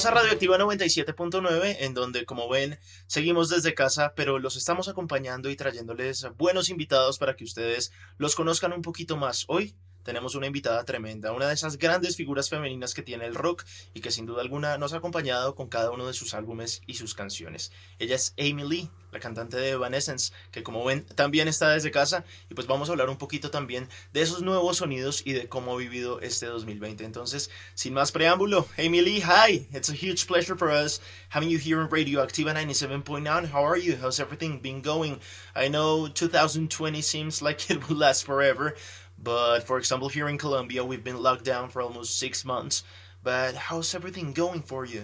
a Radioactiva 97.9, en donde, como ven, seguimos desde casa, pero los estamos acompañando y trayéndoles buenos invitados para que ustedes los conozcan un poquito más. Hoy tenemos una invitada tremenda, una de esas grandes figuras femeninas que tiene el rock y que sin duda alguna nos ha acompañado con cada uno de sus álbumes y sus canciones. Ella es Amy Lee, la cantante de Evanescence, que como ven también está desde casa y pues vamos a hablar un poquito también de esos nuevos sonidos y de cómo ha vivido este 2020. Entonces, sin más preámbulo, Amy Lee, hi! It's a huge pleasure for us having you here on Radioacktiva 97.9. How are you? How's everything been going? I know 2020 seems like it will last forever, but for example, here in Colombia, we've been locked down for almost 6 months. But how's everything going for you?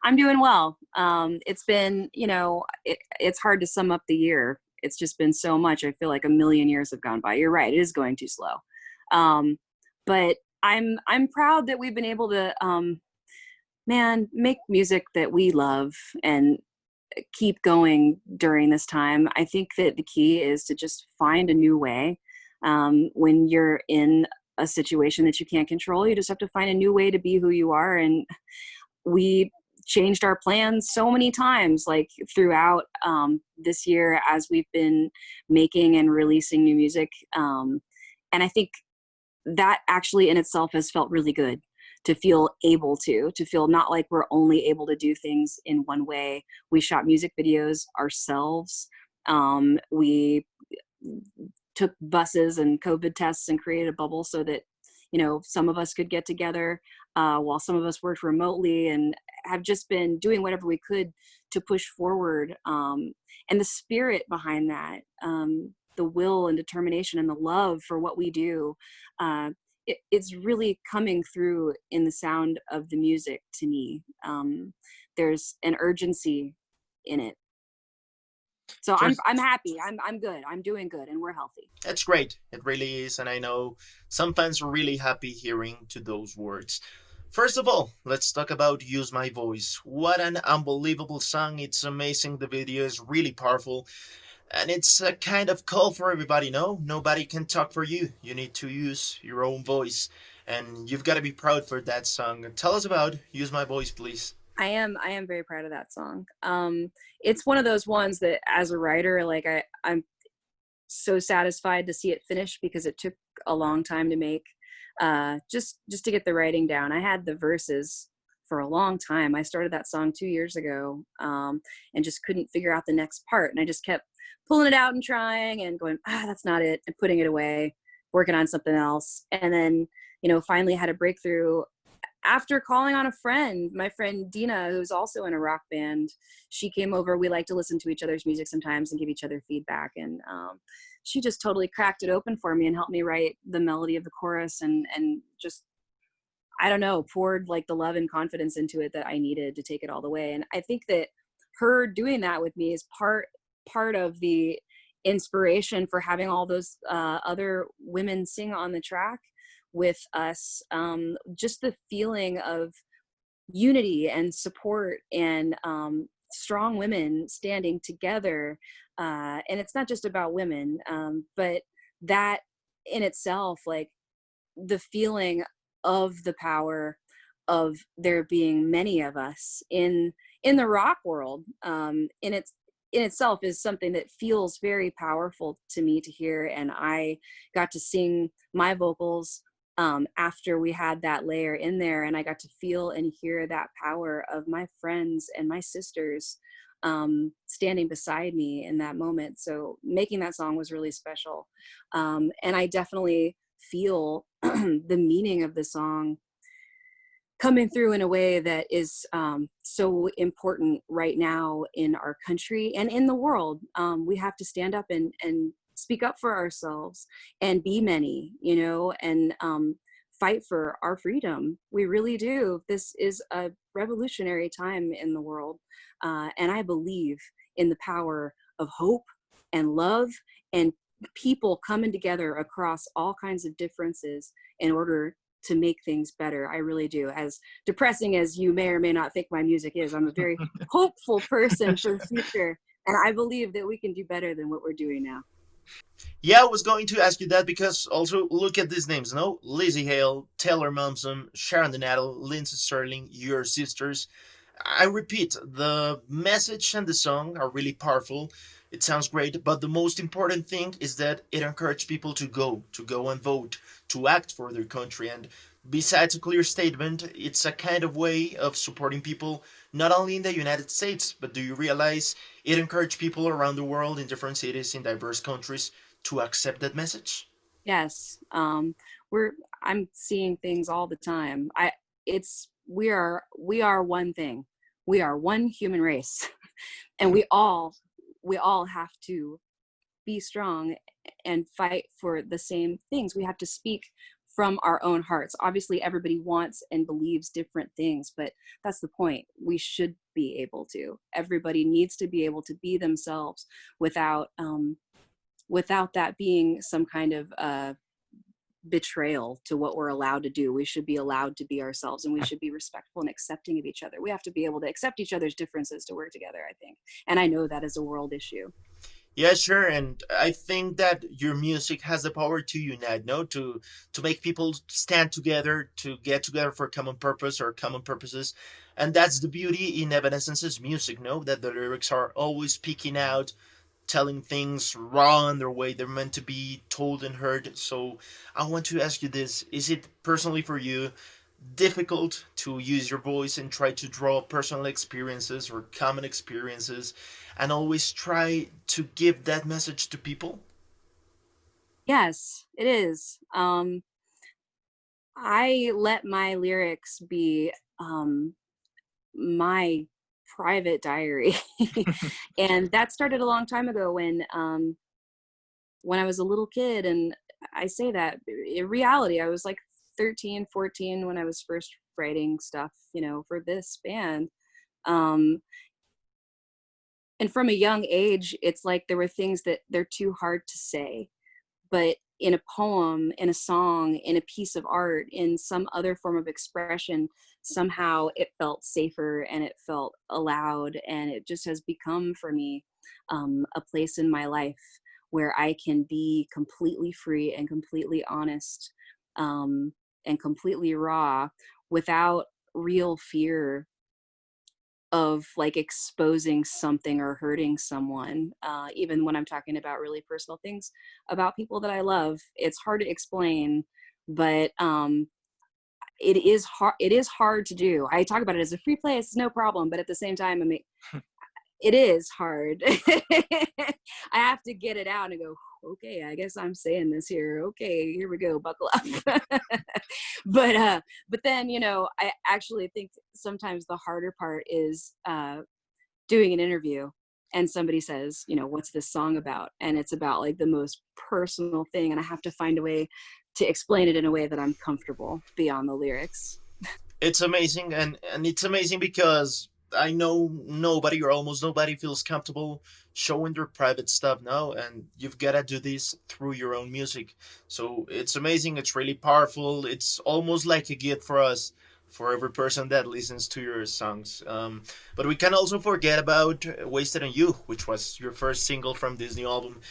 I'm doing well. It's been, it's hard to sum up the year. It's just been so much. I feel like a million years have gone by. You're right. It is going too slow. Um, but I'm proud that we've been able to, make music that we love and keep going during this time. I think that the key is to just find a new way. When you're in a situation that you can't control, you just have to find a new way to be who you are. And we changed our plans so many times, like throughout this year as we've been making and releasing new music. And I think that actually in itself has felt really good to feel able to feel not like we're only able to do things in one way. We shot music videos ourselves. We took buses and COVID tests and created a bubble so that, some of us could get together while some of us worked remotely, and have just been doing whatever we could to push forward. And the spirit behind that, the will and determination and the love for what we do, it's really coming through in the sound of the music to me. There's an urgency in it. So Just I'm happy. I'm good. I'm doing good, and we're healthy. It's great. It really is, and I know some fans are really happy hearing to those words. First of all, let's talk about Use My Voice. What an unbelievable song. It's amazing. The video is really powerful. And it's a kind of call for everybody, no? Nobody can talk for you. You need to use your own voice. And you've got to be proud for that song. Tell us about Use My Voice, please. I am very proud of that song. It's one of those ones that as a writer, like I'm so satisfied to see it finished because it took a long time to make. Just to get the writing down. I had the verses for a long time. I started that song 2 years ago, and just couldn't figure out the next part. And I just kept pulling it out and trying and going, that's not it, and putting it away, working on something else. And then, finally had a breakthrough after calling on a friend, my friend Dina, who's also in a rock band. She came over. We like to listen to each other's music sometimes and give each other feedback. And she just totally cracked it open for me and helped me write the melody of the chorus, and just, I don't know, poured like the love and confidence into it that I needed to take it all the way. And I think that her doing that with me is part of the inspiration for having all those other women sing on the track with us. Just the feeling of unity and support, and strong women standing together. And it's not just about women, but that in itself, like the feeling of the power of there being many of us in the rock world, in itself is something that feels very powerful to me to hear. And I got to sing my vocals after we had that layer in there, and I got to feel and hear that power of my friends and my sisters standing beside me in that moment. So making that song was really special. And I definitely feel the meaning of the song coming through in a way that is so important right now in our country and in the world. We have to stand up and speak up for ourselves and be many, and fight for our freedom. We really do. This is a revolutionary time in the world. And I believe in the power of hope and love and people coming together across all kinds of differences in order to make things better. I really do. As depressing as you may or may not think my music is, I'm a very hopeful person for the future. And I believe that we can do better than what we're doing now. Yeah, I was going to ask you that because also look at these names, no? Lizzie Hale, Taylor Momsen, Sharon Donato, Lindsay Sterling, your sisters. I repeat, the message and the song are really powerful. It sounds great, but the most important thing is that it encouraged people to go and vote, to act for their country. And besides a clear statement, it's a kind of way of supporting people not only in the United States, but do you realize it encouraged people around the world in different cities in diverse countries to accept that message? Yes. We're I'm seeing things all the time. It's we are one thing. We are one human race. And we all have to be strong and fight for the same things. We have to speak from our own hearts. Obviously, everybody wants and believes different things, but that's the point. We should be able to. Everybody needs to be able to be themselves without without that being some kind of betrayal to what we're allowed to do. We should be allowed to be ourselves, and we should be respectful and accepting of each other. We have to be able to accept each other's differences to work together, I think. And I know that is a world issue. Yeah, sure, and I think that your music has the power to unite, no, to make people stand together, to get together for a common purpose or common purposes, and that's the beauty in Evanescence's music, no, that the lyrics are always speaking out, telling things raw in their way they're meant to be told and heard. So I want to ask you this: is it personally for you difficult to use your voice and try to draw personal experiences or common experiences and always try to give that message to people? Yes, it is. I let my lyrics be my private diary. And that started a long time ago when I was a little kid. And I say that in reality, I was like 13, 14 when I was first writing stuff, for this band. Um, and from a young age, it's like there were things that they're too hard to say, but in a poem, in a song, in a piece of art, in some other form of expression, somehow it felt safer and it felt allowed. And it just has become for me a place in my life where I can be completely free and completely honest, and completely raw without real fear of like exposing something or hurting someone. Even when I'm talking about really personal things about people that I love, it's hard to explain, but it is hard to do. I talk about it as a free play, it's no problem, but at the same time, I mean, it is hard. I have to get it out and go, okay, I guess I'm saying this here. Okay, here we go, buckle up. But then, I actually think sometimes the harder part is doing an interview and somebody says, what's this song about? And it's about like the most personal thing. And I have to find a way to explain it in a way that I'm comfortable beyond the lyrics. It's amazing, and it's amazing because I know nobody or almost nobody feels comfortable showing their private stuff now, and you've got to do this through your own music. So it's amazing, it's really powerful, it's almost like a gift for us, for every person that listens to your songs. But we can also forget about Wasted on You, which was your first single from this new album.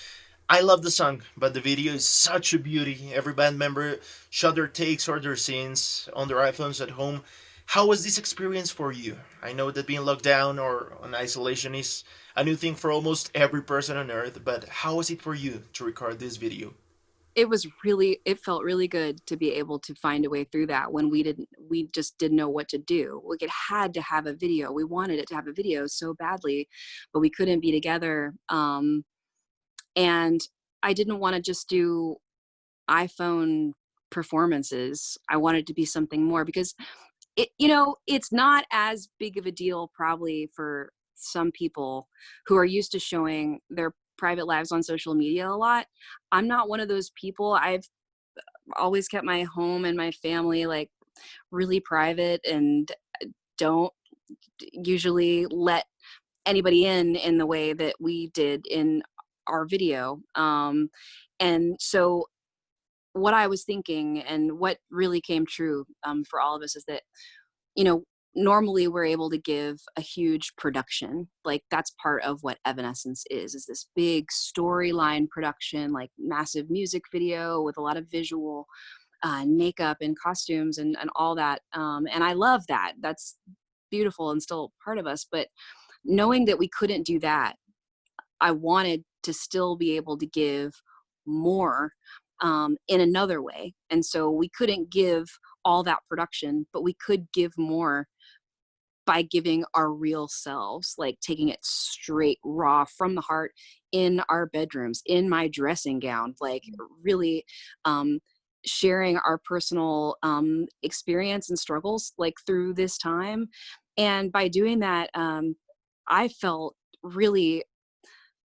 I love the song, but the video is such a beauty. Every band member shot their takes or their scenes on their iPhones at home. How was this experience for you? I know that being locked down or on isolation is a new thing for almost every person on earth, but how was it for you to record this video? It felt really good to be able to find a way through that when we just didn't know what to do. Like, it had to have a video. We wanted it to have a video so badly, but we couldn't be together. And I didn't want to just do iPhone performances. I wanted to be something more because it's not as big of a deal probably for some people who are used to showing their private lives on social media a lot. I'm not one of those people. I've always kept my home and my family like really private, and don't usually let anybody in the way that we did in our video. And so what I was thinking and what really came true, for all of us, is that, you know, normally we're able to give a huge production. Like that's part of what Evanescence is this big storyline production, like massive music video with a lot of visual makeup and costumes and all that. And I love that. That's beautiful and still part of us. But knowing that we couldn't do that, I wanted to still be able to give more in another way. And so we couldn't give all that production, but we could give more by giving our real selves, like taking it straight raw from the heart in our bedrooms, in my dressing gown, like really sharing our personal experience and struggles like through this time. And by doing that, I felt really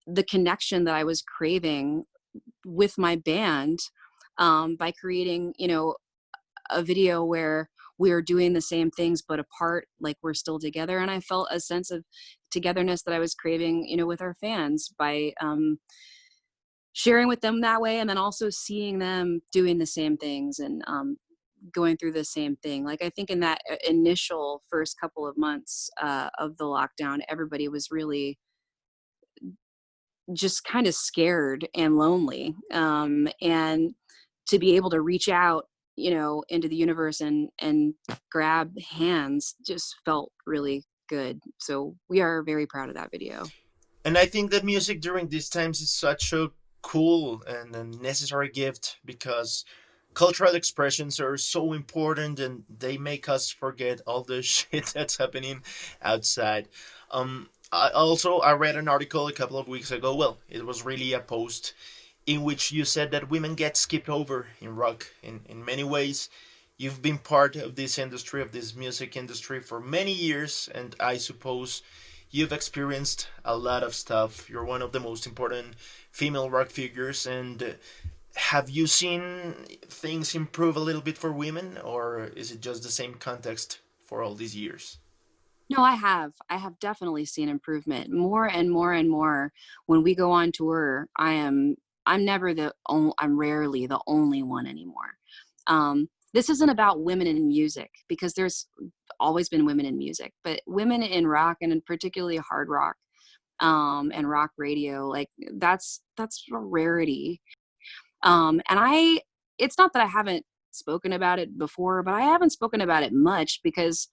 the connection that I was craving with my band by creating, a video where we are doing the same things but apart, like we're still together. And I felt a sense of togetherness that I was craving, with our fans by sharing with them that way, and then also seeing them doing the same things and going through the same thing. Like I think in that initial first couple of months of the lockdown, everybody was really just kind of scared and lonely. And to be able to reach out, into the universe and grab hands just felt really good. So we are very proud of that video. And I think that music during these times is such a cool and a necessary gift because cultural expressions are so important and they make us forget all the shit that's happening outside. I read an article a couple of weeks ago. Well, it was really a post in which you said that women get skipped over in rock in many ways. You've been part of this industry, of this music industry, for many years, and I suppose you've experienced a lot of stuff. You're one of the most important female rock figures, and have you seen things improve a little bit for women, or is it just the same context for all these years? No, I have. I have definitely seen improvement more and more and more. When we go on tour, I'm never I'm rarely the only one anymore. This isn't about women in music because there's always been women in music, but women in rock and in particularly hard rock and rock radio, like that's a rarity. And it's not that I haven't spoken about it before, but I haven't spoken about it much because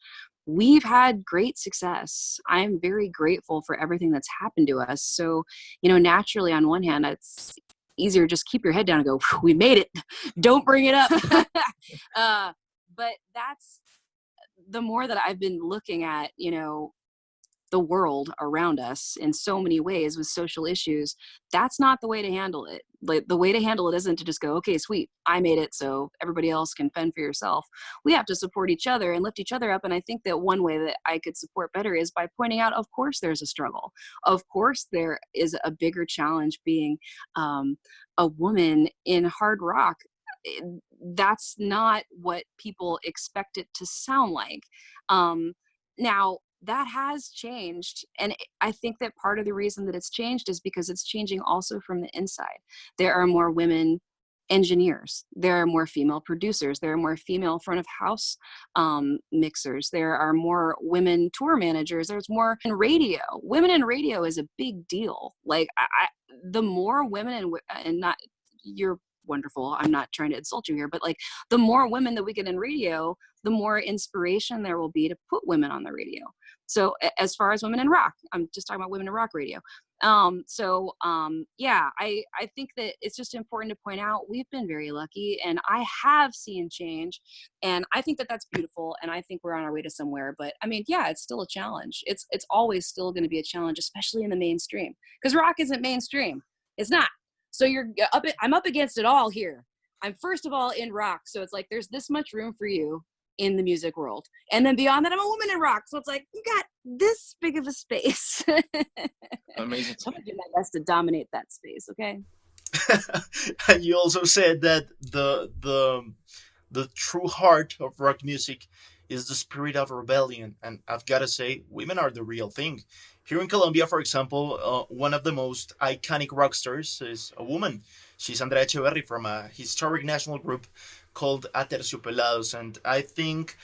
we've had great success. I'm very grateful for everything that's happened to us. So, naturally, on one hand, it's easier just keep your head down and go, we made it. Don't bring it up. But that's the more that I've been looking at, the world around us in so many ways with social issues. That's not the way to handle it. Like the way to handle it isn't to just go, okay, sweet, I made it, so everybody else can fend for yourself. We have to support each other and lift each other up. And I think that one way that I could support better is by pointing out, of course there's a struggle, of course there is a bigger challenge being a woman in hard rock. That's not what people expect it to sound like. Now that has changed. And I think that part of the reason that it's changed is because it's changing also from the inside. There are more women engineers. There are more female producers. There are more female front of house mixers. There are more women tour managers. There's more in radio. Women in radio is a big deal. Like the more women and not you're wonderful. I'm not trying to insult you here, but like the more women that we get in radio, the more inspiration there will be to put women on the radio. So as far as women in rock, I'm just talking about women in rock radio. Yeah, I think that it's just important to point out we've been very lucky and I have seen change and I think that that's beautiful and I think we're on our way to somewhere. But I mean, yeah, it's still a challenge. It's always still going to be a challenge, especially in the mainstream because rock isn't mainstream. It's not. So I'm up against it all here. I'm first of all in rock. So it's like, there's this much room for you in the music world. And then beyond that, I'm a woman in rock. So it's like, you got this big of a space. Amazing. So I'm gonna do my best to dominate that space. Okay. And you also said that the true heart of rock music is the spirit of rebellion, and I've got to say, women are the real thing. Here in Colombia, for example, one of the most iconic rock stars is a woman. She's Andrea Echeverry from a historic national group called Aterciopelados, and I think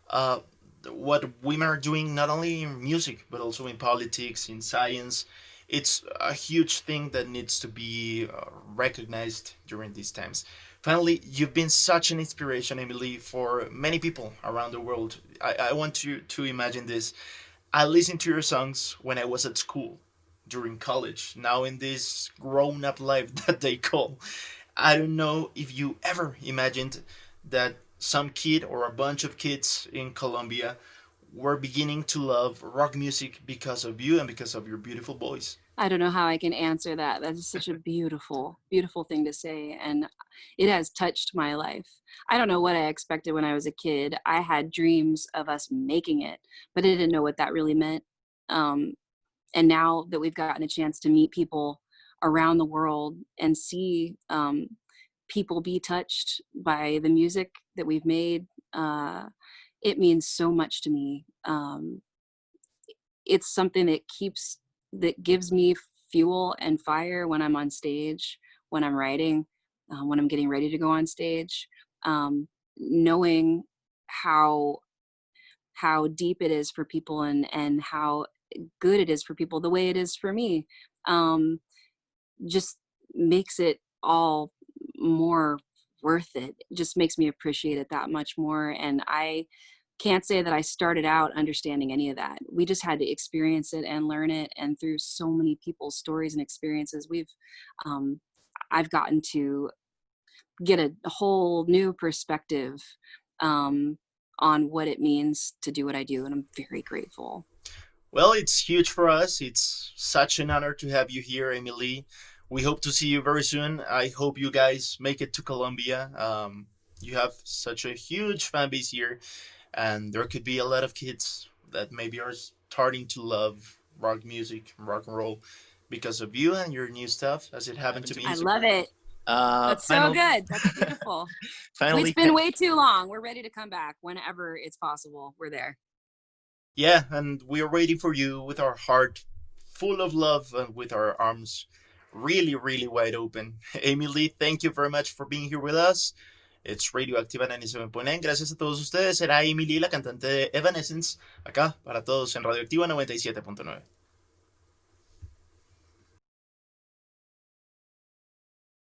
uh, what women are doing, not only in music but also in politics, in science. It's a huge thing that needs to be recognized during these times. Finally, you've been such an inspiration, Emily, for many people around the world. I want you to imagine this. I listened to your songs when I was at school, during college, now in this grown up life that they call. I don't know if you ever imagined that some kid or a bunch of kids in Colombia were beginning to love rock music because of you and because of your beautiful voice. I don't know how I can answer that. That is such a beautiful, beautiful thing to say. And it has touched my life. I don't know what I expected when I was a kid. I had dreams of us making it, but I didn't know what that really meant. Um, and now that we've gotten a chance to meet people around the world and see people be touched by the music that we've made, it means so much to me. It's something that gives me fuel and fire when I'm on stage, when I'm writing, when I'm getting ready to go on stage. Knowing how deep it is for people, and how good it is for people, the way it is for me, um, just makes it all more worth it. It just makes me appreciate it that much more. And I can't say that I started out understanding any of that. We just had to experience it and learn it. And through so many people's stories and experiences, um, I've gotten to get a whole new perspective um, on what it means to do what I do. And I'm very grateful. Well, it's huge for us. It's such an honor to have you here, Emily. We hope to see you very soon. I hope you guys make it to Colombia. You have such a huge fan base here, and there could be a lot of kids that maybe are starting to love rock music, rock and roll, because of you and your new stuff, as it happened to I me. love it. That's so Finally, good. That's beautiful. finally, It's been way too long. We're ready to come back whenever it's possible. We're there. Yeah, and we are waiting for you with our heart full of love and with our arms really, really wide open. Emily, thank you very much for being here with us. It's Radioactiva 97.9. Gracias a todos ustedes. Será Emily, la cantante de Evanescence, acá para todos en Radioactiva 97.9.